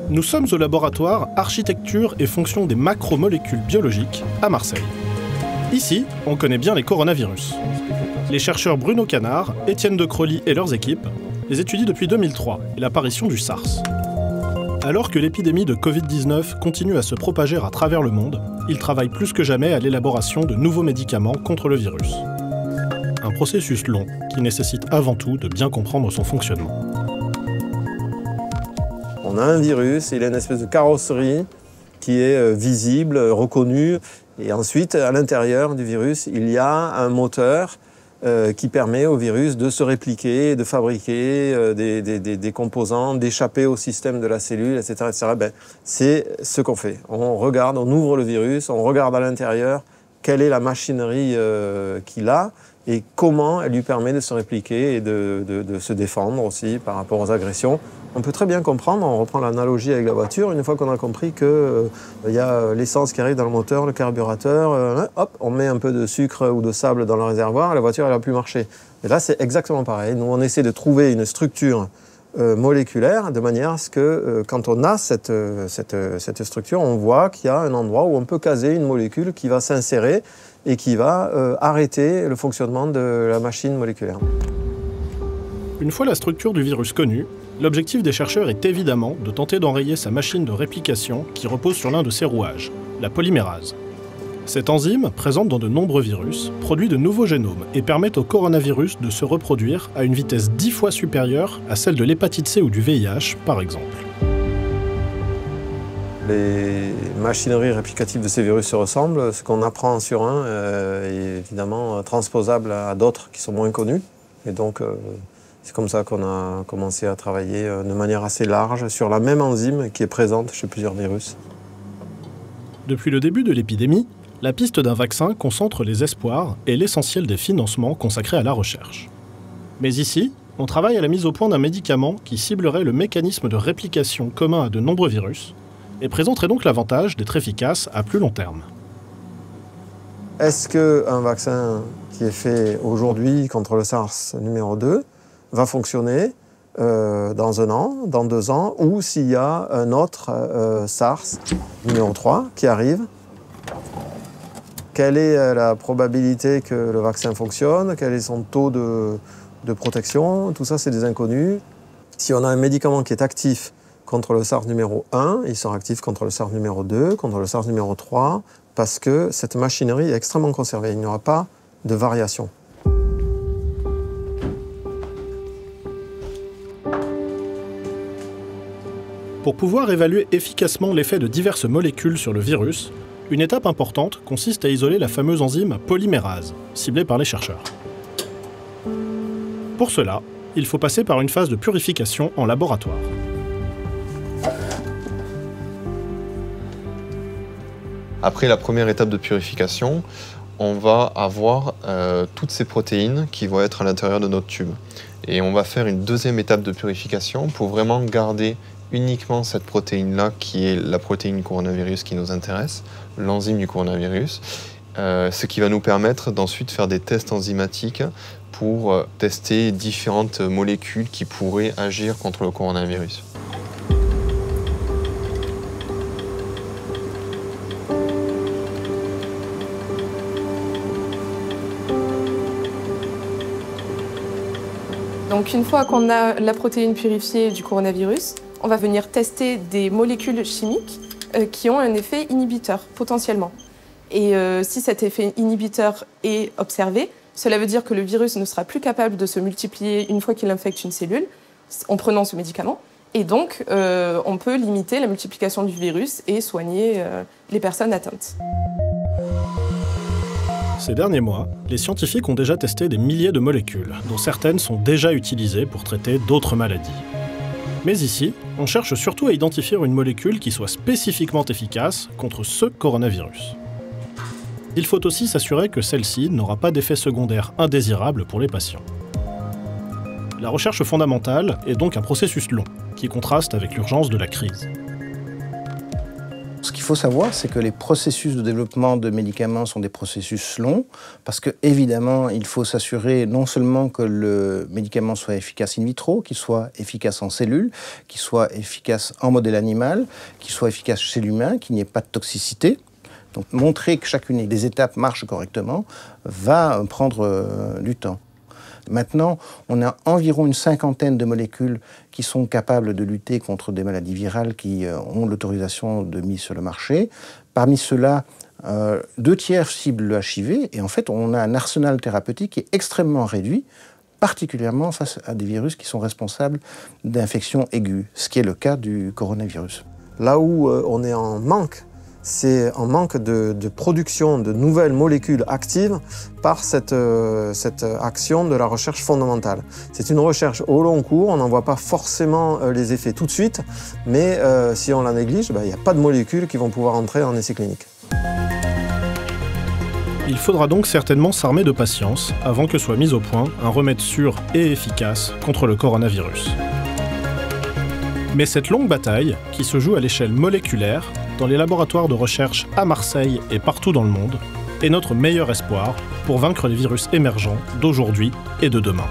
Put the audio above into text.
Nous sommes au laboratoire Architecture et fonction des macromolécules biologiques à Marseille. Ici, on connaît bien les coronavirus. Les chercheurs Bruno Canard, Étienne de Crolly et leurs équipes les étudient depuis 2003 et l'apparition du SARS. Alors que l'épidémie de Covid-19 continue à se propager à travers le monde, ils travaillent plus que jamais à l'élaboration de nouveaux médicaments contre le virus. Un processus long qui nécessite avant tout de bien comprendre son fonctionnement. On a un virus, il a une espèce de carrosserie qui est visible, reconnue. Et ensuite, à l'intérieur du virus, il y a un moteur qui permet au virus de se répliquer, de fabriquer des composants, d'échapper au système de la cellule, etc. etc. Ben, c'est ce qu'on fait. On regarde, on ouvre le virus, on regarde à l'intérieur quelle est la machinerie qu'il a et comment elle lui permet de se répliquer et de se défendre aussi par rapport aux agressions. On peut très bien comprendre, on reprend l'analogie avec la voiture, une fois qu'on a compris qu'il y a l'essence qui arrive dans le moteur, le carburateur, hop, on met un peu de sucre ou de sable dans le réservoir, la voiture elle va plus marcher. Et là c'est exactement pareil, nous on essaie de trouver une structure moléculaire de manière à ce que quand on a cette structure, on voit qu'il y a un endroit où on peut caser une molécule qui va s'insérer et qui va arrêter le fonctionnement de la machine moléculaire. Une fois la structure du virus connue, l'objectif des chercheurs est évidemment de tenter d'enrayer sa machine de réplication qui repose sur l'un de ses rouages, la polymérase. Cette enzyme, présente dans de nombreux virus, produit de nouveaux génomes et permet au coronavirus de se reproduire à une vitesse 10 fois supérieure à celle de l'hépatite C ou du VIH, par exemple. Les machineries réplicatives de ces virus se ressemblent. Ce qu'on apprend sur un est évidemment transposable à d'autres qui sont moins connus. Et donc, c'est comme ça qu'on a commencé à travailler de manière assez large sur la même enzyme qui est présente chez plusieurs virus. Depuis le début de l'épidémie, la piste d'un vaccin concentre les espoirs et l'essentiel des financements consacrés à la recherche. Mais ici, on travaille à la mise au point d'un médicament qui ciblerait le mécanisme de réplication commun à de nombreux virus et présenterait donc l'avantage d'être efficace à plus long terme. Est-ce qu'un vaccin qui est fait aujourd'hui contre le SARS numéro 2 va fonctionner dans 1 an, dans 2 ans, ou s'il y a un autre SARS numéro 3 qui arrive? Quelle est la probabilité que le vaccin fonctionne? Quel est son taux de protection? Tout ça, c'est des inconnus. Si on a un médicament qui est actif contre le SARS numéro 1, il sera actif contre le SARS numéro 2, contre le SARS numéro 3, parce que cette machinerie est extrêmement conservée. Il n'y aura pas de variation. Pour pouvoir évaluer efficacement l'effet de diverses molécules sur le virus, une étape importante consiste à isoler la fameuse enzyme polymérase, ciblée par les chercheurs. Pour cela, il faut passer par une phase de purification en laboratoire. Après la première étape de purification, on va avoir toutes ces protéines qui vont être à l'intérieur de notre tube. Et on va faire une deuxième étape de purification pour vraiment garder uniquement cette protéine-là, qui est la protéine coronavirus qui nous intéresse, l'enzyme du coronavirus, ce qui va nous permettre d'ensuite faire des tests enzymatiques pour tester différentes molécules qui pourraient agir contre le coronavirus. Donc une fois qu'on a la protéine purifiée du coronavirus, on va venir tester des molécules chimiques qui ont un effet inhibiteur, potentiellement. Et si cet effet inhibiteur est observé, cela veut dire que le virus ne sera plus capable de se multiplier une fois qu'il infecte une cellule, en prenant ce médicament. Et donc, on peut limiter la multiplication du virus et soigner les personnes atteintes. Ces derniers mois, les scientifiques ont déjà testé des milliers de molécules, dont certaines sont déjà utilisées pour traiter d'autres maladies. Mais ici, on cherche surtout à identifier une molécule qui soit spécifiquement efficace contre ce coronavirus. Il faut aussi s'assurer que celle-ci n'aura pas d'effets secondaires indésirables pour les patients. La recherche fondamentale est donc un processus long, qui contraste avec l'urgence de la crise. Ce qu'il faut savoir, c'est que les processus de développement de médicaments sont des processus longs, parce que évidemment, il faut s'assurer non seulement que le médicament soit efficace in vitro, qu'il soit efficace en cellules, qu'il soit efficace en modèle animal, qu'il soit efficace chez l'humain, qu'il n'y ait pas de toxicité. Donc montrer que chacune des étapes marche correctement va prendre du temps. Maintenant, on a environ une cinquantaine de molécules qui sont capables de lutter contre des maladies virales qui ont l'autorisation de mise sur le marché. Parmi ceux-là, 2 tiers ciblent le HIV et en fait, on a un arsenal thérapeutique qui est extrêmement réduit, particulièrement face à des virus qui sont responsables d'infections aiguës, ce qui est le cas du coronavirus. Là où on est en manque, c'est en manque de production de nouvelles molécules actives par cette action de la recherche fondamentale. C'est une recherche au long cours, on n'en voit pas forcément les effets tout de suite, mais si on la néglige, il n'y a pas de molécules qui vont pouvoir entrer en essai clinique. Il faudra donc certainement s'armer de patience avant que soit mis au point un remède sûr et efficace contre le coronavirus. Mais cette longue bataille, qui se joue à l'échelle moléculaire, dans les laboratoires de recherche à Marseille et partout dans le monde, est notre meilleur espoir pour vaincre les virus émergents d'aujourd'hui et de demain.